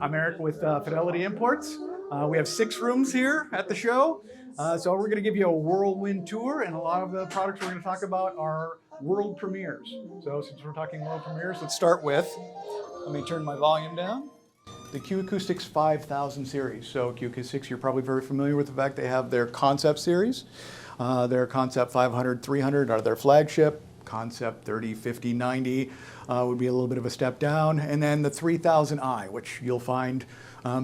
I'm Eric with Fidelity Imports. We have 6 rooms here at the show. So we're going to give you a whirlwind tour, and a lot of the products we're going to talk about are world premieres. So since we're talking world premieres, let's start with, let me turn my volume down, the Acoustics 5000 series. So Acoustics, you're probably very familiar with the fact they have their Concept series. Their Concept 500, 300 are their flagship. Concept 30, 50, 90 would be a little bit of a step down. And then the 3000i, which you'll find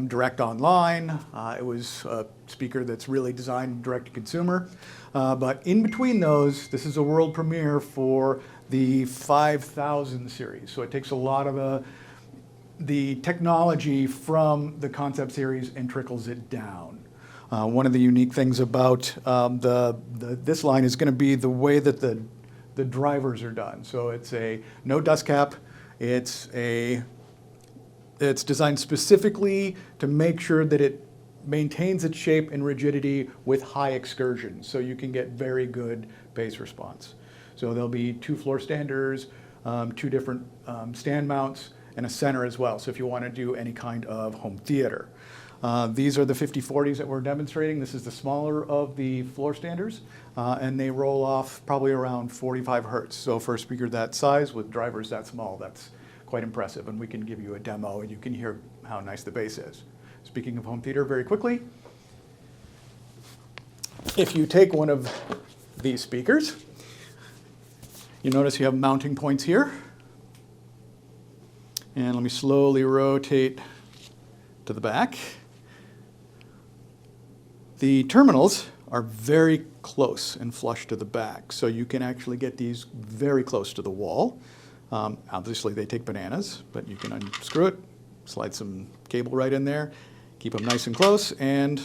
direct online. It was a speaker that's really designed direct to consumer. But in between those, this is a world premiere for the 5000 series. So it takes a lot of the technology from the Concept series and trickles it down. One of the unique things about this line is going to be the way that the drivers are done. So it's a no dust cap. It's designed specifically to make sure that it maintains its shape and rigidity with high excursion, so you can get very good bass response. So there'll be 2 floor standers, 2 different stand mounts, and a center as well. So if you want to do any kind of home theater. These are the 5040s that we're demonstrating. This is the smaller of the floor standers, and they roll off probably around 45 hertz. So for a speaker that size with drivers that small, that's quite impressive, and we can give you a demo and you can hear how nice the bass is. Speaking of home theater, very quickly, if you take one of these speakers, you notice you have mounting points here. And let me slowly rotate to the back. The terminals are very close and flush to the back, so you can actually get these very close to the wall. Obviously they take bananas, but you can unscrew it, slide some cable right in there, keep them nice and close, and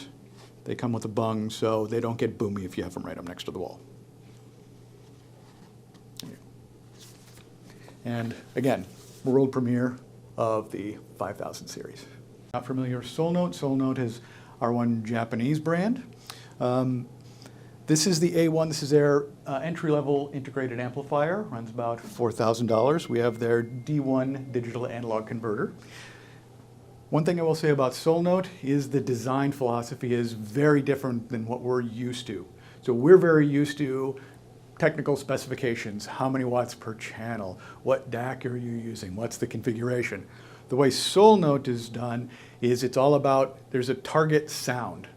they come with a bung so they don't get boomy if you have them right up next to the wall. And again, world premiere of the 5000 series. Not familiar with Solnote? Solnote is our one Japanese brand. This is the A1. This is their entry-level integrated amplifier. Runs about $4,000. We have their D1 digital analog converter. One thing I will say about Solnote is the design philosophy is very different than what we're used to. So we're very used to technical specifications. How many watts per channel? What DAC are you using? What's the configuration? The way Solnote is done is it's all about, there's a target sound.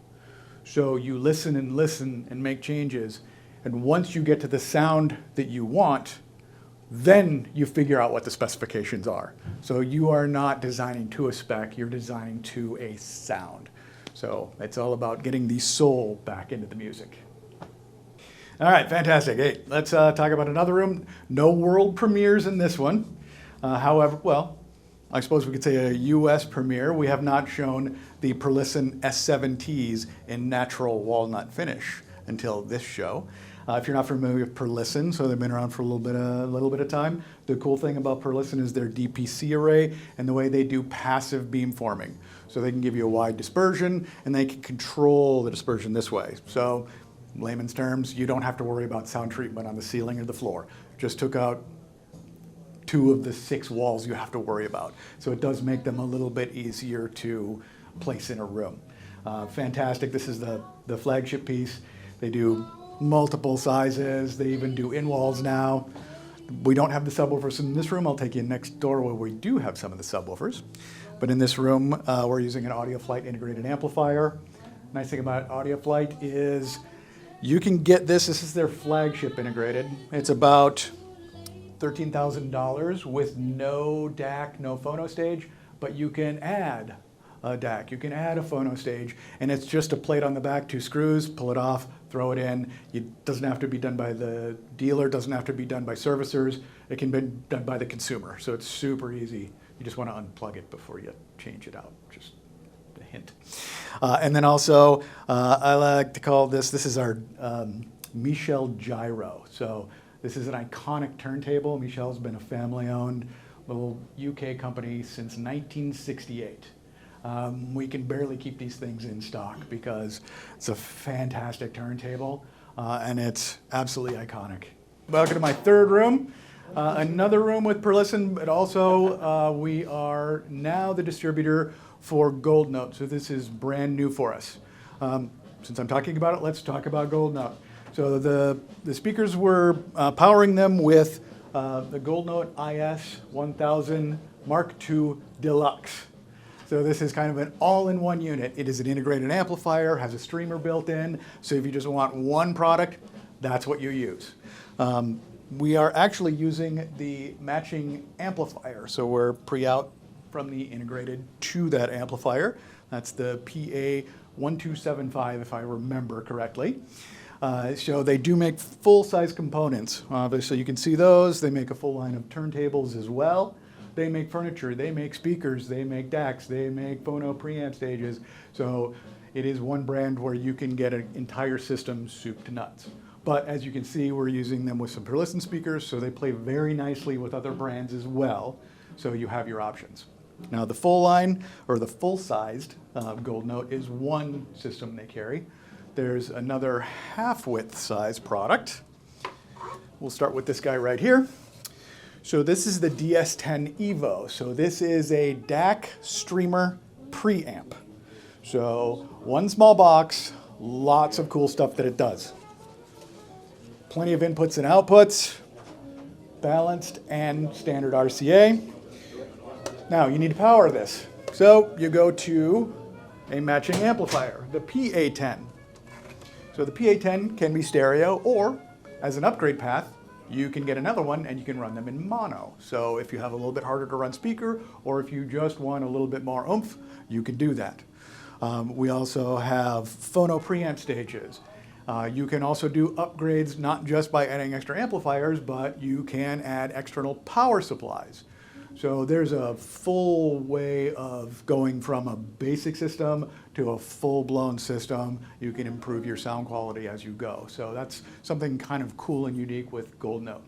So you listen and make changes, and once you get to the sound that you want, then you figure out what the specifications are. So you are not designing to a spec, you're designing to a sound. So it's all about getting the soul back into the music. All right, fantastic. Hey, let's talk about another room. No world premieres in this one. However, well, I suppose we could say a US premiere. We have not shown the Perlisten S7Ts in natural walnut finish until this show. If you're not familiar with Perlisten, so they've been around for a little bit of time. The cool thing about Perlisten is their DPC array and the way they do passive beamforming. So they can give you a wide dispersion and they can control the dispersion this way. So in layman's terms, you don't have to worry about sound treatment on the ceiling or the floor. Just took out 2 of the 6 walls you have to worry about. So it does make them a little bit easier to place in a room. Fantastic. This is the flagship piece. They do multiple sizes. They even do in-walls now. We don't have the subwoofers in this room. I'll take you next door where we do have some of the subwoofers. But in this room, we're using an Audia integrated amplifier. Nice thing about Audia is you can get this. This is their flagship integrated. It's about $13,000 with no DAC, no phono stage, but you can add a DAC, you can add a phono stage, and it's just a plate on the back, 2 screws, pull it off, throw it in. It doesn't have to be done by the dealer, doesn't have to be done by servicers. It can be done by the consumer, so it's super easy. You just want to unplug it before you change it out, just a hint. And then also, I like to call this is our MICHELL gyro. So this is an iconic turntable. MICHELL's been a family-owned little UK company since 1968. We can barely keep these things in stock because it's a fantastic turntable and it's absolutely iconic. Welcome to my 3rd room. Another room with Perlisten, but also we are now the distributor for Gold Note. So this is brand new for us. Since I'm talking about it, let's talk about Gold Note. So the speakers were powering them with the Gold Note IS 1000 Mark II Deluxe. So this is kind of an all-in-one unit. It is an integrated amplifier, has a streamer built in, so if you just want one product, that's what you use. We are actually using the matching amplifier, so we're pre-out from the integrated to that amplifier. That's the PA1275, if I remember correctly. So they do make full-size components. Obviously, you can see those. They make a full line of turntables as well. They make furniture, they make speakers, they make DACs, they make phono preamp stages. So it is one brand where you can get an entire system soup to nuts. But as you can see, we're using them with some Perlisten speakers, so they play very nicely with other brands as well. So you have your options. Now the full line, or the full-sized Gold Note is one system they carry. There's another half-width size product. We'll start with this guy right here. So this is the DS10 Evo. So this is a DAC streamer preamp. So one small box, lots of cool stuff that it does. Plenty of inputs and outputs, balanced and standard RCA. Now you need to power this. So you go to a matching amplifier, the PA10. So the PA10 can be stereo, or as an upgrade path, you can get another one and you can run them in mono. So if you have a little bit harder to run speaker, or if you just want a little bit more oomph, you can do that. We also have phono preamp stages. You can also do upgrades not just by adding extra amplifiers, but you can add external power supplies. So there's a full way of going from a basic system to a full-blown system. You can improve your sound quality as you go. So that's something kind of cool and unique with Gold Note.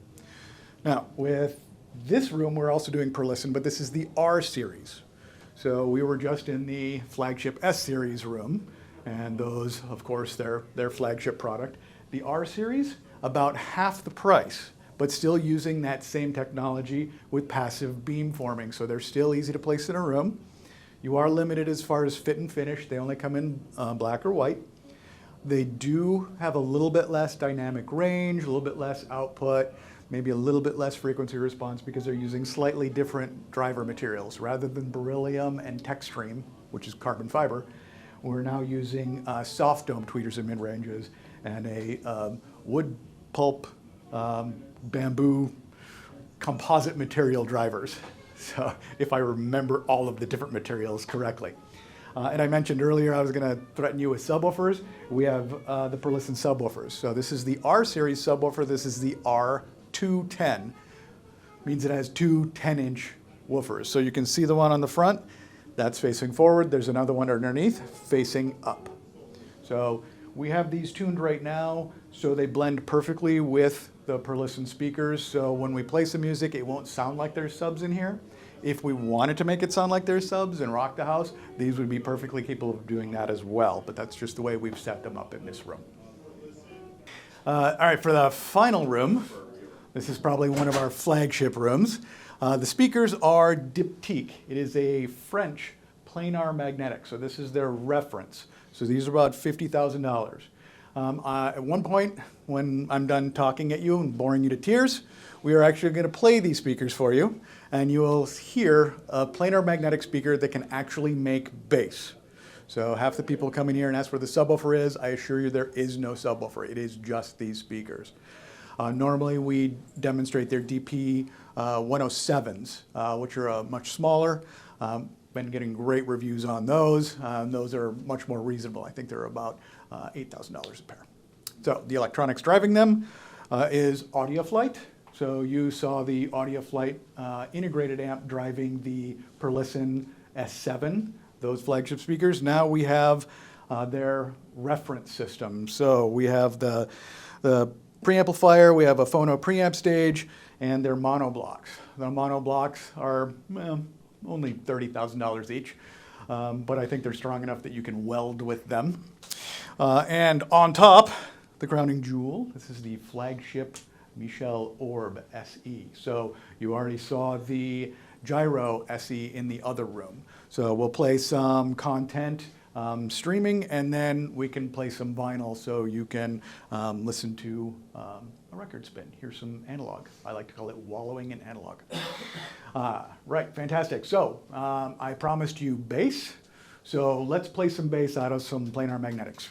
Now, with this room, we're also doing Perlisten, but this is the R series. So we were just in the flagship S series room, and those, of course, their flagship product. The R series, about half the price, but still using that same technology with passive beamforming. So they're still easy to place in a room. You are limited as far as fit and finish. They only come in black or white. They do have a little bit less dynamic range, a little bit less output, maybe a little bit less frequency response because they're using slightly different driver materials. Rather than beryllium and Techstream, which is carbon fiber, we're now using soft dome tweeters and mid-ranges and a wood pulp bamboo composite material drivers. So if I remember all of the different materials correctly. And I mentioned earlier I was going to threaten you with subwoofers. We have the Perlisten subwoofers. So this is the R series subwoofer. This is the R210. Means it has two 10-inch woofers. So you can see the one on the front. That's facing forward. There's another one underneath facing up. So we have these tuned right now, so they blend perfectly with the Perlisten speakers. So when we play some music, it won't sound like there's subs in here. If we wanted to make it sound like there's subs and rock the house, these would be perfectly capable of doing that as well. But that's just the way we've set them up in this room. All right, for the final room, this is probably one of our flagship rooms. The speakers are Diptyque. It is a French planar magnetic, so this is their reference. So these are about $50,000. At one point, when I'm done talking at you and boring you to tears, we are actually going to play these speakers for you, and you will hear a planar magnetic speaker that can actually make bass. So half the people come in here and ask where the subwoofer is. I assure you there is no subwoofer. It is just these speakers. Normally we demonstrate their DP 107s, which are much smaller. Been getting great reviews on those. Those are much more reasonable. I think they're about $8,000 a pair. So the electronics driving them is Audia Flight. So you saw the Audia Flight integrated amp driving the Perlisten S7, those flagship speakers. Now we have their reference system. So we have the preamplifier, we have a phono preamp stage, and their mono blocks. The mono blocks are only $30,000 each, but I think they're strong enough that you can weld with them. And on top, the crowning jewel, this is the flagship MICHELL Orb SE. So you already saw the gyro SE in the other room. So we'll play some content streaming, and then we can play some vinyl so you can listen to a record spin. Here's some analog. I like to call it wallowing in analog. Right, fantastic. So I promised you bass. So let's play some bass out of some planar magnetics.